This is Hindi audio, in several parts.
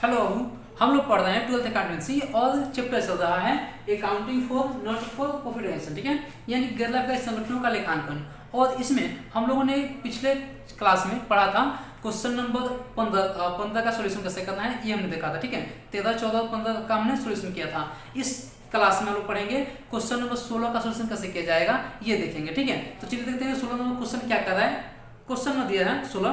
हेलो, हम लोग पढ़ रहे हैं 12th अकाउंटेंसी और चैप्टर चल रहा है accounting for not for profit and, ठीक है, यानी गैर लाभकारी संगठनों का लेखांकन। और इसमें हम लोगों ने पिछले क्लास में पढ़ा था क्वेश्चन नंबर 15 का सोल्यूशन कैसे करना है, ये हमने देखा था, ठीक है। 13, 14 और 15 का हमने सोल्यूशन किया था। इस क्लास में हम लोग पढ़ेंगे क्वेश्चन नंबर 16 का सोल्यूशन कैसे किया जाएगा, ये देखेंगे, ठीक है। तो चलिए देखते हैं 16 नंबर क्वेश्चन क्या कर रहा है। क्वेश्चन में दिया है 16,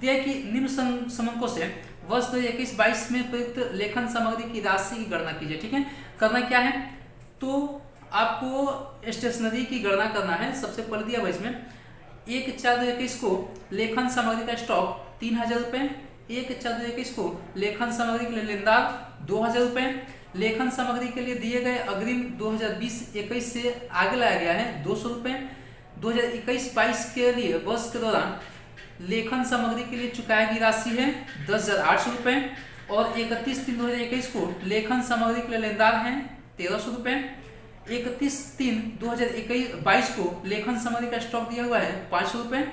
दिया है कि निम्न समंकों से वर्ष 2021-22 में प्रयुक्त लेखन सामग्री की राशि की गणना कीजिए, ठीक है। करना क्या है, तो आपको स्टेशनरी की गणना करना है। सबसे पहले दिया हुआ इसमें 1/4/2021 को लेखन सामग्री का स्टॉक 3000 रुपये, 1/4/2021 को लेखन सामग्री के लिए लेनदार 2000 रुपये, लेखन सामग्री के लिए दिए गए अग्रिम 2020-21 से आगे लाया गया है 200 रुपये, 2021-22 के लिए वर्ष के दौरान लेखन सामग्री के लिए चुकाई गई राशि है 10,800 रुपये, और 31/3/2021 को लेखन सामग्री के लिए लेनदार हैं 1,300 रुपये, 31/3/2022 को लेखन सामग्री का स्टॉक दिया हुआ है 500 रुपये,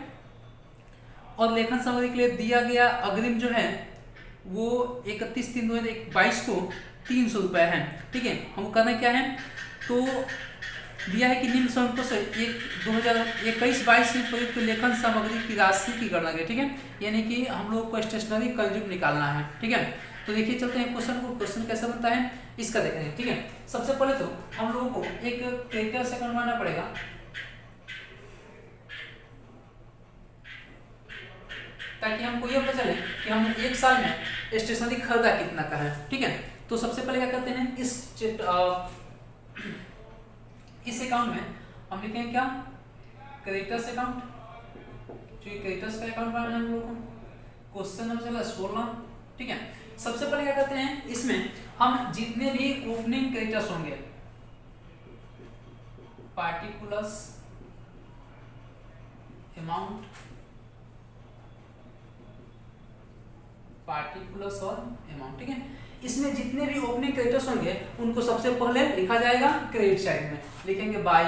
और लेखन सामग्री के लिए दिया गया अग्रिम जो है वो 31/3/2022 को 300 रुपये है, ठीक है। हमको करना क्या है, तो दिया है कि निम्न समंकों से 2021-22 में प्रयुक्त लेखन सामग्री की राशि की गणना करें, ठीक है। यानी कि हम लोग को स्टेशनरी कंज्यूम निकालना है, ठीक है। तो देखिए चलते हैं क्वेश्चन को, क्वेश्चन कैसे बनता है इसका देखेंगे, ठीक है। सबसे पहले तो हम लोगों को एक कैरेक्टर से बनवाना पड़ेगा, ताकि हमको ये पता चले कि हमने एक साल में स्टेशनरी खरीदा कितना का है, ठीक है। तो सबसे पहले क्या करते हैं, इस अकाउंट में हम लिखेंगे क्या, क्रेडिटर्स अकाउंट, जो क्रेडिटर्स का अकाउंट बनाना है हम लोग को। क्वेश्चन नंबर चला 16, ठीक है। सबसे पहले क्या करते हैं, इसमें हम जितने भी ओपनिंग क्रेडिटर्स होंगे, पार्टिकुलर्स अमाउंट, पार्टिकुलर्स और अमाउंट, ठीक है। इसमें जितने भी ओपनिंग क्रेडिटर्स होंगे उनको सबसे पहले लिखा जाएगा क्रेडिट साइड में, लिखेंगे बाई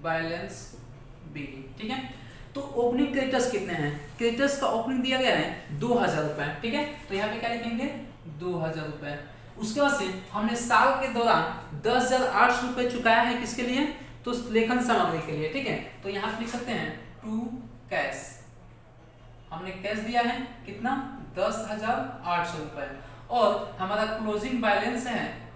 बैलेंस बीडी, ठीक है। तो ओपनिंग क्रेडिटर्स कितने हैं, क्रेडिटर्स का ओपनिंग दिया गया है 2000 रुपए, ठीक है। तो यहाँ पे क्या लिखेंगे 2000 रुपए। उसके बाद से हमने साल के दौरान 10,800 रुपए चुकाया है, किसके लिए, तो लेखन सामग्री के लिए, ठीक है। तो यहाँ पे लिख सकते हैं टू कैश, हमने कैश दिया है कितना 10,800 रुपए, और हमारा क्लोजिंग बैलेंस है,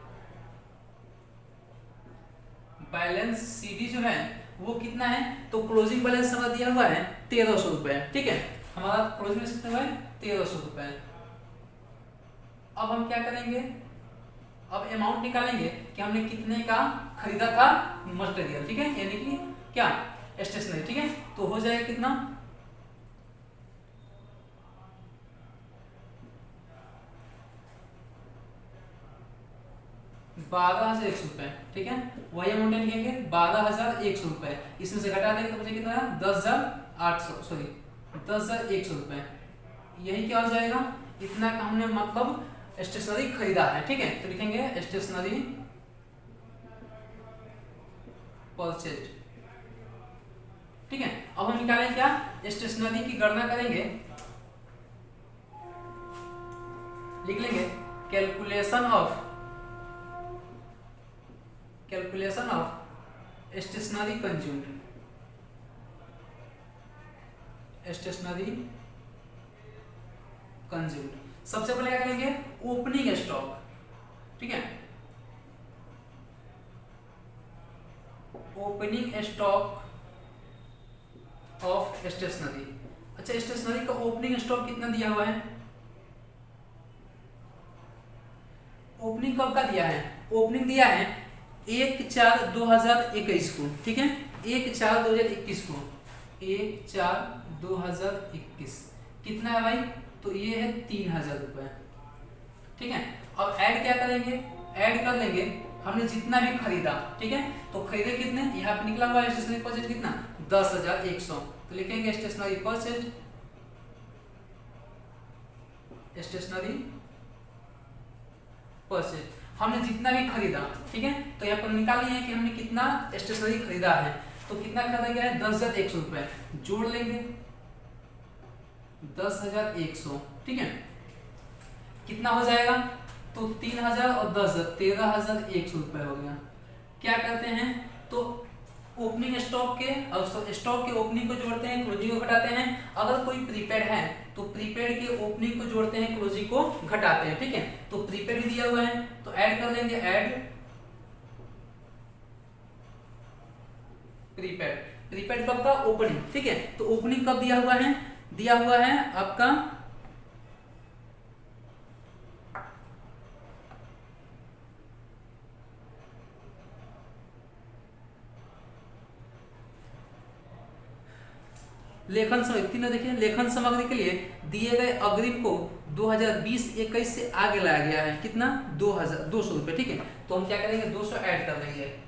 बैलेंस सीडी जो है वो कितना है, तो क्लोजिंग बैलेंस हमारा दिया हुआ है 1,300 रुपए, ठीक है। हमारा क्लोजिंग बैलेंस कितना हुआ है 1,300 रुपए। अब हम क्या करेंगे, अब अमाउंट निकालेंगे कि हमने कितने का खरीदा था मटेरियल, ठीक है, यानी कि क्या स्टेशनरी, ठीक है। तो हो जाएगा कितना 12,100 रुपए, ठीक है। वही अमाउंट लिखेंगे 12,100 रुपए, इसमें से घटा देंगे तो बचे कितना 10,100 रुपए। यही क्या हो जाएगा, इतना का हमने मतलब स्टेशनरी खरीदा है, ठीक है। तो लिखेंगे स्टेशनरी परचेज, ठीक है। अब हम निकालेंगे क्या, स्टेशनरी की गणना करेंगे, लिख लेंगे कैलकुलेशन ऑफ स्टेशनरी कंज्यूम्ड, सबसे पहले क्या करेंगे ओपनिंग स्टॉक, ठीक है, ओपनिंग स्टॉक ऑफ स्टेशनरी। अच्छा, स्टेशनरी का ओपनिंग स्टॉक कितना दिया हुआ है, ओपनिंग कब का दिया है, ओपनिंग दिया है 1/4/2021 को, ठीक है, 1/4/2021 को, 1/4/2021 कितना है भाई, तो ये है 3,000 रुपए, ठीक है। अब ऐड क्या करेंगे, ऐड कर लेंगे हमने जितना भी खरीदा, ठीक है। तो खरीदे कितने, यहाँ पे निकला हुआ है स्टेशनरी परचेज कितना 10,100, तो लिखेंगे स्टेशनरी परचेज, हमने जितना भी खरीदा, ठीक है। तो यहाँ पर निकाल लिया है कि हमने कितना स्टेशनरी खरीदा है, तो कितना खरीदा गया है 10,100 रुपए, जोड़ लेंगे 10,100, ठीक है। कितना हो जाएगा, तो 3,000 और 10,000 13,100 रुपये हो गया। क्या करते हैं, तो ओपनिंग स्टॉक के और स्टॉक के ओपनिंग को जोड़ते हैं, क्लोजिंग को घटाते हैं। अगर कोई प्रीपेड है तो प्रीपेड के ओपनिंग को जोड़ते हैं, क्लोजिंग को घटाते हैं, ठीक है। तो प्रीपेड भी दिया हुआ है तो ऐड कर लेंगे, ऐड प्रीपेड। प्रीपेड कब का, ओपनिंग, ठीक है। तो ओपनिंग कब दिया हुआ है, दिया हुआ है आपका लेखन सामग्री, तीनों देखिए, लेखन सामग्री के लिए दिए गए अग्रिम को 2020-21 से आगे लाया गया है। कितना, 2,200 रुपये, ठीक है। तो हम क्या करेंगे, 200 ऐड कर देंगे।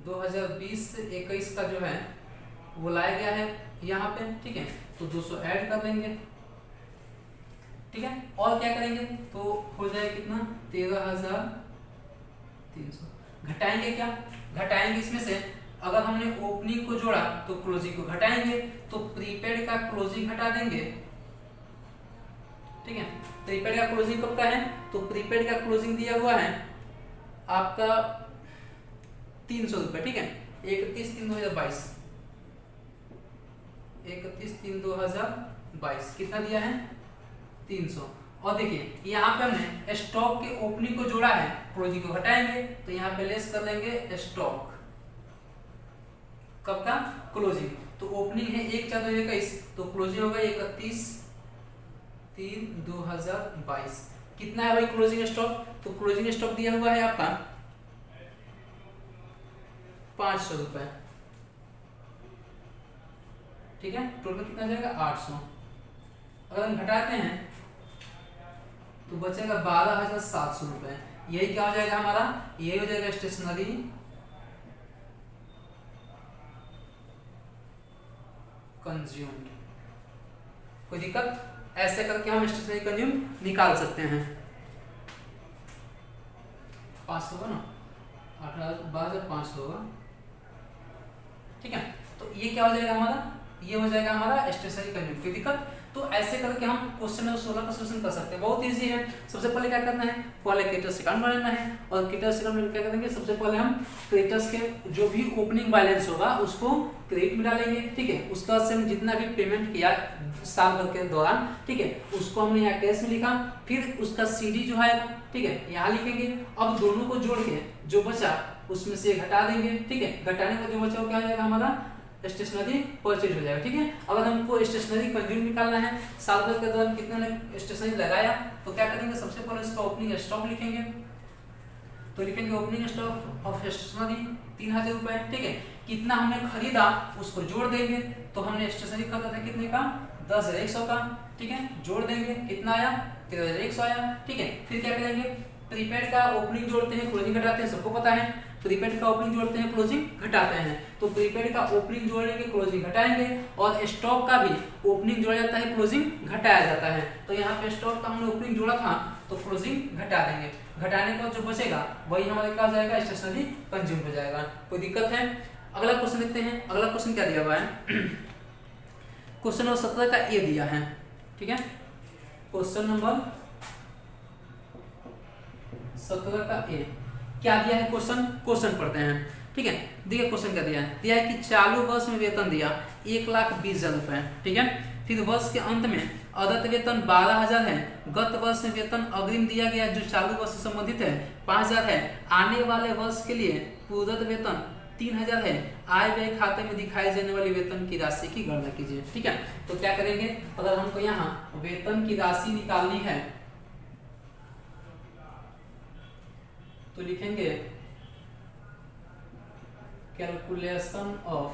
2020-21 का जो है वो लाया गया है यहाँ पे, ठीक है। तो 200 ऐड कर लेंगे, ठीक है। और क्या करेंगे, तो हो जाए कितना, 13,300। घटाएंगे क्या, घटाएंगे इसमें से अगर हमने ओपनिंग को जोड़ा तो क्लोजिंग को घटाएंगे। तो प्रीपेड का क्लोजिंग घटा देंगे, ठीक है। प्रीपेड का क्लोजिंग कब का है, तो प्रीपेड का क्लोजिंग दिया हुआ है आपका 300 रुपये, ठीक है। 31/3/2022, 31/3/2022 कितना दिया है, 300। और देखिए यहाँ पे हमने स्टॉक के ओपनिंग को जोड़ा है, क्लोजिंग को घटाएंगे। तो यहाँ पे लेस कर लेंगे स्टॉक, कब का, क्लोजिंग। तो ओपनिंग है 1/4/2021, तो क्लोजिंग होगा 31/3/2022। कितना है भाई क्लोजिंग स्टॉक, तो क्लोजिंग स्टॉक दिया हुआ है आपका 500 रुपए, ठीक है। टोटल कितना जाएगा, 800। अगर हम घटाते हैं तो बचेगा 12,700 रुपए। यही क्या हो जाएगा हमारा, यही हो जाएगा स्टेशनरी कंज्यूम्ड। कोई दिक्कत, ऐसे करके हम स्टेशनरी कंज्यूम निकाल सकते हैं। 500 होगा ना, 12,500 होगा, ठीक है। तो ये क्या हो जाएगा हमारा, ये हो जाएगा हमारा स्टेशनरी कंज्यूम। कोई दिक्कत, तो ऐसे करके हम क्वेश्चन नंबर 16 का सॉल्यूशन कर सकते हैं। बहुत इजी है। सबसे पहले क्या करना है, पहले क्रेडिटर्स अकाउंट बनाना है। और क्रेडिटर्स अकाउंट में क्या करेंगे, सबसे पहले हम क्रेडिटर्स के जो भी ओपनिंग बैलेंस होगा उसको क्रेडिट में डालेंगे, ठीक है। उसके बाद से हम जितना भी पेमेंट किया साल भर के दौरान, ठीक है, उसको हमने यहाँ कैश में लिखा। फिर उसका सीडी जो है, ठीक है, यहाँ लिखेंगे। अब दोनों को जोड़ के जो बचा उसमें से घटा देंगे, ठीक है। घटाने का जो बचा वो क्या हो जाएगा हमारा, स्टेशनरी परचेज हो जाएगा, ठीक है। अगर हमको स्टेशनरी कंज्यूम निकालना है, साल भर के दौरान कितना ने स्टेशनरी लगाया, तो क्या करेंगे, सबसे पहले इसका ओपनिंग स्टॉक लिखेंगे। तो लिखेंगे ओपनिंग स्टॉक ऑफ स्टेशनरी 3,000 रुपए, ठीक है। कितना हमने खरीदा उसको जोड़ देंगे। तो हमने स्टेशनरी खरीदा था कितने का, 10,100 का, ठीक है। जोड़ देंगे, कितना आया, 13,100 आया, ठीक है। फिर क्या करेंगे, प्रीपेड का ओपनिंग जोड़ते हैं, क्लोजिंग घटाते हैं, सबको पता है। प्रीपेड का ओपनिंग जोड़ते हैं, क्लोजिंग घटाते हैं। तो प्रीपेड का ओपनिंग जोड़ेंगे, क्लोजिंग घटाएंगे। और स्टॉक का भी ओपनिंग जोड़ा जाता है, क्लोजिंग घटाया जाता है। तो यहाँ पे स्टॉक का हमने ओपनिंग जोड़ा था तो क्लोजिंग घटा देंगे। घटाने का जो बचेगा वही हमारे क्या हो जाएगा, स्टेशनरी कंज्यूम हो जाएगा। कोई दिक्कत है, अगला क्वेश्चन देखते हैं। अगला क्वेश्चन क्या दिया हुआ है, क्वेश्चन नंबर 17 का ए दिया है, ठीक है। क्वेश्चन नंबर 17 का ए क्या दिया है, क्वेश्चन पढ़ते हैं, ठीक है। देखिए क्वेश्चन क्या दिया है कि चालू वर्ष में वेतन दिया 1,20,000 रुपए, ठीक है। फिर वर्ष के अंत में अदत्त वेतन 12,000 है। गत वर्ष में वेतन अग्रिम दिया गया जो चालू वर्ष से संबंधित है 5,000 है। आने वाले वर्ष के लिए पूर्वदत्त वेतन 3,000 है। आय व्यय खाते में दिखाई जाने वाली वेतन की राशि की गणना कीजिए, ठीक है। तो क्या करेंगे, अगर हमको यहाँ वेतन की राशि निकालनी है तो लिखेंगे कैलकुलेशन ऑफ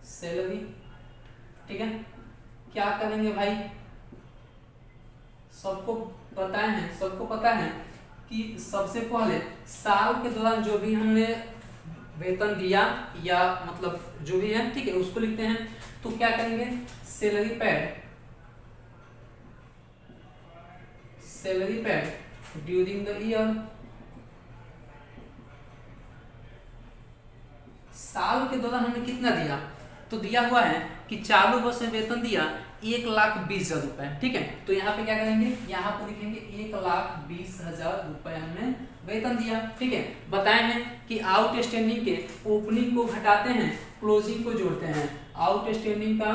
सैलरी, ठीक है। क्या करेंगे भाई, सबको पता है कि सबसे पहले साल के दौरान जो भी हमने वेतन दिया या मतलब जो भी है, ठीक है, उसको लिखते हैं। तो क्या करेंगे, salary paid during the year, साल के दौरान हमने कितना दिया, तो दिया हुआ है कि चालू वर्ष में वेतन दिया 1,20,000 रुपए, ठीक है। तो यहाँ पे क्या करेंगे, यहाँ पे लिखेंगे 1,20,000 रुपए हमने वेतन दिया, ठीक है। बताए हैं कि आउटस्टैंडिंग के ओपनिंग को घटाते हैं, क्लोजिंग को जोड़ते हैं। आउटस्टैंडिंग का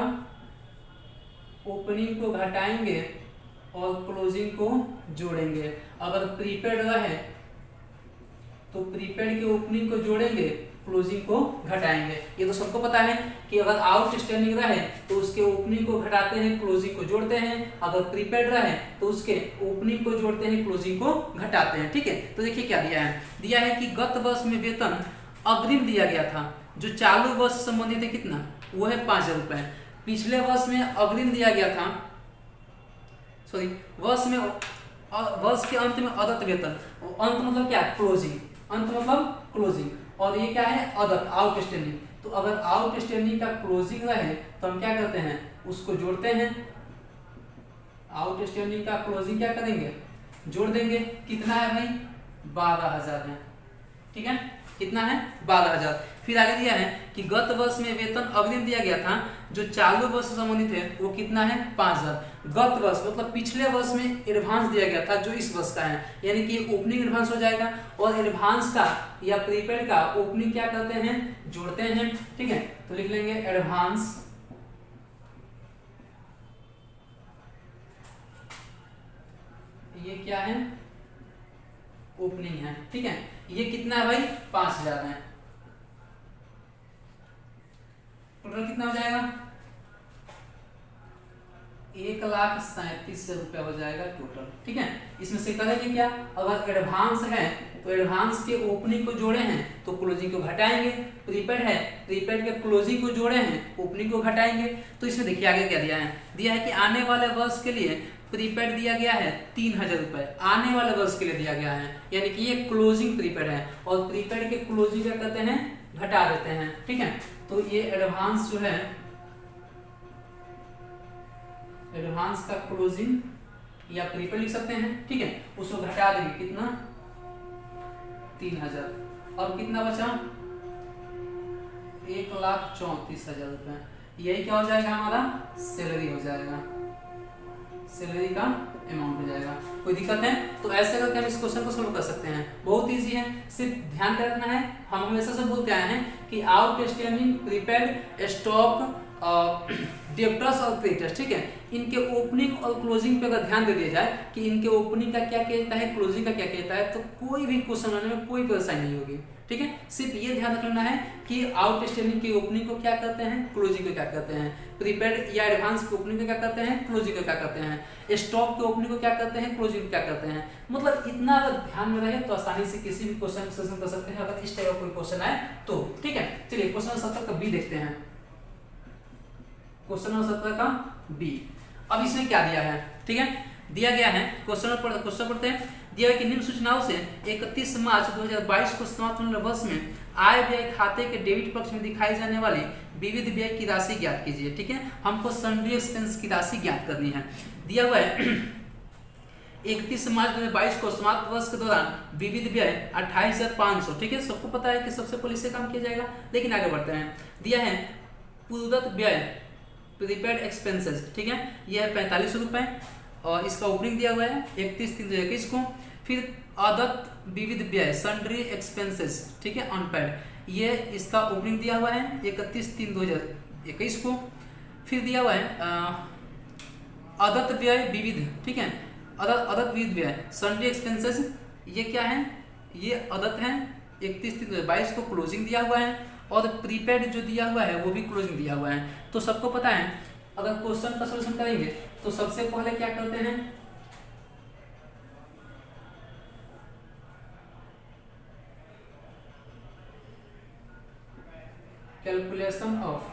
ओपनिंग को घटाएंगे और क्लोजिंग को जोड़ेंगे। अगर प्रीपेड रहे तो प्रीपेड के ओपनिंग को जोड़ेंगे, क्लोजिंग को घटाएंगे। ये तो सबको पता है कि अगर आउटस्टैंडिंग रहे तो उसके ओपनिंग को घटाते हैं, क्लोजिंग को जोड़ते हैं। अगर प्रीपेड रहे तो उसके ओपनिंग को जोड़ते हैं, क्लोजिंग को घटाते हैं, ठीक है। तो देखिए क्या दिया है, दिया है कि गत वर्ष में वेतन अग्रिम दिया गया था, जो चालू वर्ष से संबंधित है कितना, वो है 5,000 रुपए। पिछले वर्ष में अग्रिम दिया गया था, सॉरी वर्ष के अंत में अदत्त वेतन, अंत मतलब क्या, क्लोजिंग, अंत मतलब क्लोजिंग, और ये क्या है, अदत्त, आउटस्टैंडिंग। तो अगर आउटस्टैंडिंग का क्लोजिंग रहे तो हम क्या करते हैं, उसको जोड़ते हैं। आउटस्टैंडिंग का क्लोजिंग क्या करेंगे, जोड़ देंगे। कितना है भाई, 12,000 है, ठीक है। कितना है, 12,000। फिर आगे दिया है कि गत वर्ष में वेतन अग्रिम दिया गया था, जो चालू वर्ष से संबंधित है, वो कितना है, 5,000। गत वर्ष मतलब पिछले वर्ष में एडवांस दिया गया था, जो इस वर्ष का है, यानी कि ओपनिंग एडवांस हो जाएगा। और एडवांस का या प्रीपेड का ओपनिंग क्या करते हैं, जोड़ते हैं, ठीक है। तो लिख लेंगे एडवांस ये क्या है, ओपनिंग है, ठीक है। ये कितना है भाई, 5,000 है। टोटल कितना हो जाएगा, 1,37,000 रुपया हो जाएगा टोटल, ठीक है। इसमें से करेंगे क्या, अगर एडवांस है तो एडवांस के ओपनिंग को जोड़े हैं तो क्लोजिंग को घटाएंगे। प्रीपेड है, प्रीपेड के क्लोजिंग को जोड़े हैं, ओपनिंग को घटाएंगे। तो इसमें देखिए आगे क्या दिया है, दिया है कि आने वाले वर्ष के लिए प्रीपेड दिया गया है 3,000 रुपए, आने वाले वर्ष के लिए दिया गया है, यानी कि ये क्लोजिंग प्रीपेड है। और प्रीपेड के क्लोजिंग क्या करते हैं, घटा देते हैं, ठीक है। तो ये एडवांस जो है, एडवांस का क्लोजिंग या प्रीपेड लिख सकते हैं, ठीक है। उसको घटा देंगे, कितना, 3,000। और कितना बचा, 1,34,000 रुपए। यही क्या हो जाएगा, हमारा सैलरी हो जाएगा, सैलरी का अमाउंट हो जाएगा। कोई दिक्कत है, तो ऐसे करके हम इस क्वेश्चन को सोल्व कर सकते हैं, बहुत इजी है। सिर्फ ध्यान रखना है, हम हमेशा से बोलते आए हैं कि आउटस्टैंडिंग, प्रीपेड, स्टॉक, डेब्टर्स और क्रेडिटर्स, ठीक है, इनके ओपनिंग और क्लोजिंग पे अगर ध्यान दे दिया जाए कि इनके ओपनिंग का क्या कहता है, क्लोजिंग का क्या कहता है, तो कोई भी क्वेश्चन बनाने में कोई परेशानी नहीं होगी, ठीक है। सिर्फ ये ध्यान रखना है कि आउटस्टैंडिंग की ओपनिंग को क्या करते हैं, क्लोजिंग को क्या करते हैं, प्रीपेड या एडवांस की ओपनिंग को क्या करते हैं, क्लोजिंग को क्या करते हैं, स्टॉक की ओपनिंग को क्या करते हैं, क्लोजिंग को क्या करते हैं। मतलब इतना अगर ध्यान में रहे तो आसानी से किसी भी क्वेश्चन सेशन कर सकते हैं, अगर इस टाइप का कोई क्वेश्चन आए तो, ठीक है। चलिए क्वेश्चन 17 का बी देखते हैं। क्वेश्चन नंबर 17 का बी, अब इसमें क्या दिया है, ठीक है। दिया गया है, क्वेश्चन पढ़ते हैं। दिया है कि निम्न सूचनाओं से 31 मार्च 2022 को समाप्त होने वाले वर्ष में आय व्यय खाते के डेबिट पक्ष में दिखाई जाने वाली विविध व्यय की राशि ज्ञात कीजिए, ठीक है। हमको सन्ड्री एक्सपेंस की राशि ज्ञात करनी है। दिया हुआ है 31 मार्च 2022 को समाप्त वर्ष के दौरान विविध व्यय 28,500, ठीक है। सबको पता है कि सबसे पहले इससे काम किया जाएगा, लेकिन आगे बढ़ते हैं। दिया है पूर्वदत्त व्यय प्रीपेड एक्सपेंसेस, ठीक है, यह है 45 रुपए, और इसका ओपनिंग दिया हुआ है 31/3/2021 को। फिर अदत्त विविध व्यय सन्ड्री एक्सपेंसेस, ठीक है, अनपेड, ये इसका ओपनिंग दिया हुआ है 31/3/2021 को। फिर दिया हुआ है अदत्त व्यय विविध, ठीक है, अदत्त विविध व्यय सन्ड्री एक्सपेंसेस, ये क्या है, ये अदत्त है, 31/3/2022 को क्लोजिंग दिया हुआ है। और प्रीपेड जो दिया हुआ है वो भी क्लोजिंग दिया हुआ है। तो सबको पता है, अगर क्वेश्चन का सॉल्यूशन करेंगे तो सबसे पहले क्या करते हैं, कैलकुलेशन ऑफ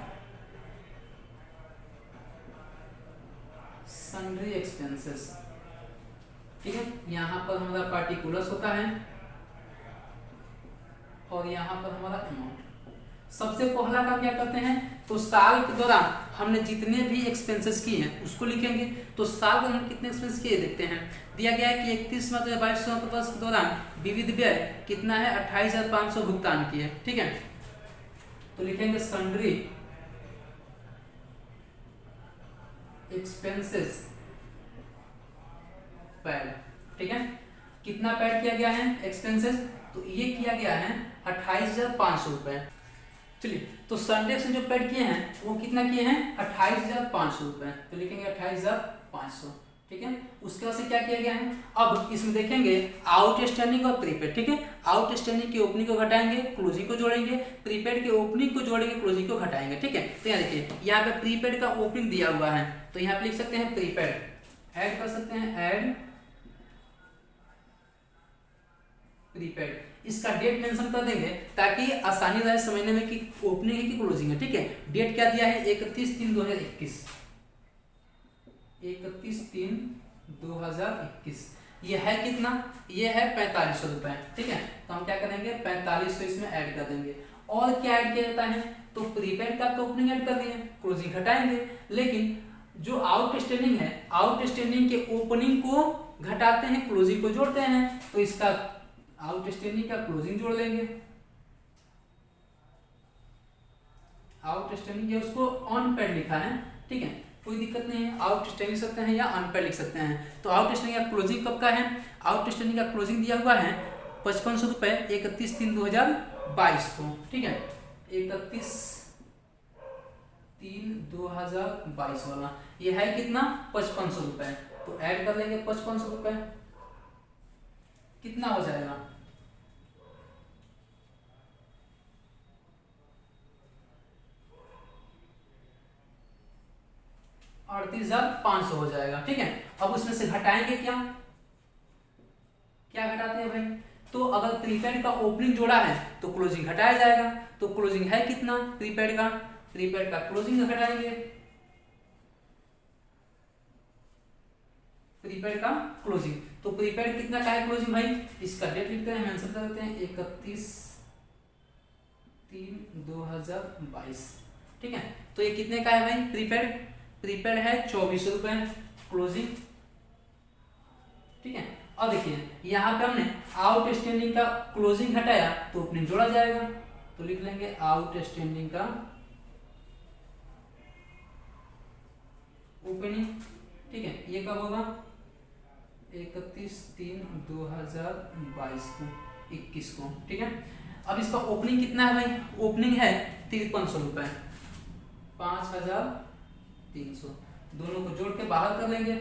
सन्ड्री एक्सपेंसेस, ठीक है। यहाँ पर हमारा पार्टिकुलर्स होता है और यहाँ पर हमारा अमाउंट। सबसे पहला काम क्या करते हैं, तो साल के दौरान हमने जितने भी एक्सपेंसेस किए हैं उसको लिखेंगे। तो साल के दौरान कितने एक्सपेंस किए देखते हैं। दिया गया है कि 31 मार्च 2022 वर्ष के दौरान विविध व्यय कितना है, 28,500 भुगतान किए, ठीक है। तो लिखेंगे सन्ड्री एक्सपेंसेस पैड, ठीक है। कितना पैड किया गया है एक्सपेंसेस, तो ये किया गया है 28,500 रुपए। चलिए, तो संडे से जो पेड किए हैं वो कितना किए हैं 28,500 रुपए, तो लिखेंगे 28,500, ठीक है। उसके बाद से क्या किया गया है, अब इसमें देखेंगे आउटस्टैंडिंग और प्रीपेड, ठीक है। आउटस्टैंडिंग के ओपनिंग को घटाएंगे, क्लोजिंग को जोड़ेंगे, प्रीपेड के ओपनिंग को जोड़ेंगे, क्लोजिंग को घटाएंगे, ठीक है। तो यहाँ देखिए, यहाँ पे प्रीपेड का ओपनिंग दिया हुआ है, तो यहाँ पे लिख सकते हैं प्रीपेड, ऐड कर सकते हैं, ऐड प्रीपेड। इसका डेट मेंशन कर देंगे ताकि आसानी रहे समझने में कि ओपनिंग है कि क्लोजिंग है, ठीक है। डेट क्या दिया है 31/3/2021, 31/3/2021। ये है कितना, ये है 4500 रुपए, ठीक है। तो हम क्या करेंगे 4500 इसमें ऐड कर देंगे। और क्या ऐड किया जाता है, तो प्रीपेड का तो ओपनिंग ऐड कर दिए, क्लोजिंग घटाएंगे, लेकिन जो आउटस्टैंडिंग है, आउटस्टैंडिंग के ओपनिंग को घटाते हैं, क्लोजिंग को जोड़ते हैं, तो इसका आउटस्टैंडिंग का क्लोजिंग जोड़ लेंगे। आउटस्टैंडिंग ये उसको ऑन पेड लिखा है, ठीक है, कोई दिक्कत नहीं है, आउटस्टैंडिंग लिख सकते हैं या अनपेड लिख सकते हैं। तो आउटस्टैंडिंग का क्लोजिंग कब का है, आउटस्टैंडिंग का क्लोजिंग दिया हुआ है 5500 रुपए 31/3/2022 को, ठीक है, 31/3/2022 वाला। ये है कितना 5500 रुपए, तो ऐड कर लेंगे 5500 रुपए, कितना हो जाएगा 38,500 हो जाएगा, ठीक है। अब उसमें से घटाएंगे क्या, क्या घटाते हैं भाई, तो अगर प्रीपेड का ओपनिंग जोड़ा है तो क्लोजिंग घटाया जाएगा, तो क्लोजिंग है कितना प्रीपेड का, प्रीपेड का क्लोजिंग घटाएंगे, प्रीपेड का क्लोजिंग, तो प्रीपेड कितना का है क्लोजिंग भाई, इसका डेट लिखते हैं, मेंशन कर देते हैं 31/3/2022, ठीक है। तो ये कितने का है भाई प्रीपेड, प्रीपेड है 2400 रुपए क्लोजिंग, ठीक है। और देखिए यहाँ पे हमने आउटस्टैंडिंग का क्लोजिंग घटाया तो ओपनिंग जोड़ा जाएगा, तो लिख लेंगे आउटस्टैंडिंग का ओपनिंग, ठीक है। ये कब होगा 31/3/2022 को 21 को, ठीक है। अब इसका ओपनिंग कितना है भाई, ओपनिंग है 5300 रुपए, 5300, दोनों को जोड़ के बाहर कर लेंगे,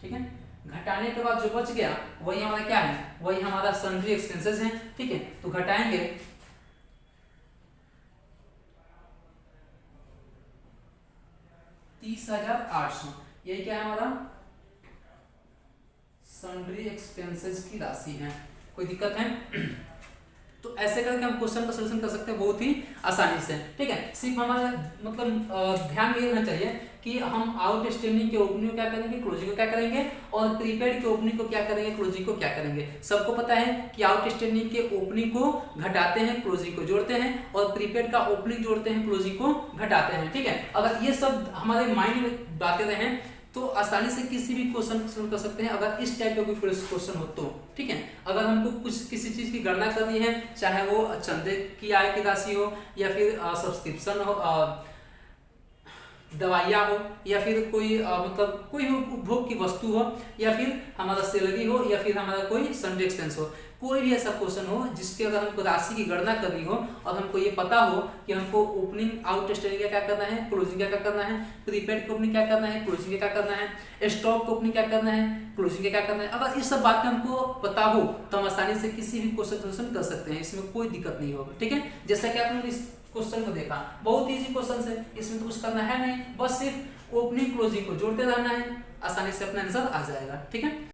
ठीक है। घटाने के बाद जो बच गया वही हमारा क्या है, वही हमारा सन्ड्री एक्सपेंसेस है, ठीक है। तो घटाएंगे 30,800, ये क्या है हमारा सन्ड्री एक्सपेंसेस की राशि है, कोई दिक्कत है। तो ऐसे करके हम क्वेश्चन का सॉल्यूशन कर सकते हैं बहुत ही आसानी से, ठीक है। सिर्फ हमारा मतलब ध्यान में रहना चाहिए कि हम आउटस्टैंडिंग के ओपनिंग को क्या करेंगे, क्लोजिंग को क्या करेंगे, और प्रीपेड के ओपनिंग को क्या करेंगे, क्लोजिंग को क्या करेंगे। सबको पता है कि आउटस्टैंडिंग के ओपनिंग को घटाते हैं, क्लोजिंग को जोड़ते हैं, और प्रीपेड का ओपनिंग जोड़ते हैं, क्लोजिंग को घटाते हैं, ठीक है। अगर ये सब हमारे माइंड में बातें रहें तो आसानी से किसी भी क्वेश्चन सॉल्व कर सकते हैं, अगर इस टाइप का कोई क्वेश्चन हो तो, ठीक है। अगर हमको कुछ किसी चीज की गणना करनी है, चाहे वो चंदे की आय की राशि हो, या फिर सब्सक्रिप्शन हो, दवाइयाँ हो, या फिर कोई मतलब कोई उपभोग की वस्तु हो, या फिर हमारा सैलरी हो, या फिर हमारा कोई सन्डे एक्सपेंस हो, कोई भी ऐसा क्वेश्चन हो जिसके अगर हमको राशि की गणना करनी हो और हमको ये पता हो कि हमको ओपनिंग आउटस्टैंडिंग का क्या करना है, क्लोजिंग का क्या करना है, प्रीपेड को ओपनिंग क्या करना है, क्लोजिंग का क्या करना है, स्टॉक को ओपनिंग क्या करना है, क्लोजिंग का क्या करना है, अगर इस सब बातें हमको पता हो तो हम आसानी से किसी भी क्वेश्चन सॉल्यूशन कर सकते हैं, इसमें कोई दिक्कत नहीं होगा, ठीक है। जैसा कि आपने इस क्वेश्चन को देखा, बहुत इजी क्वेश्चन है, इसमें तो कुछ करना है नहीं, बस सिर्फ ओपनिंग क्लोजिंग को जोड़ते रहना है, आसानी से अपना आंसर आ जाएगा, ठीक है।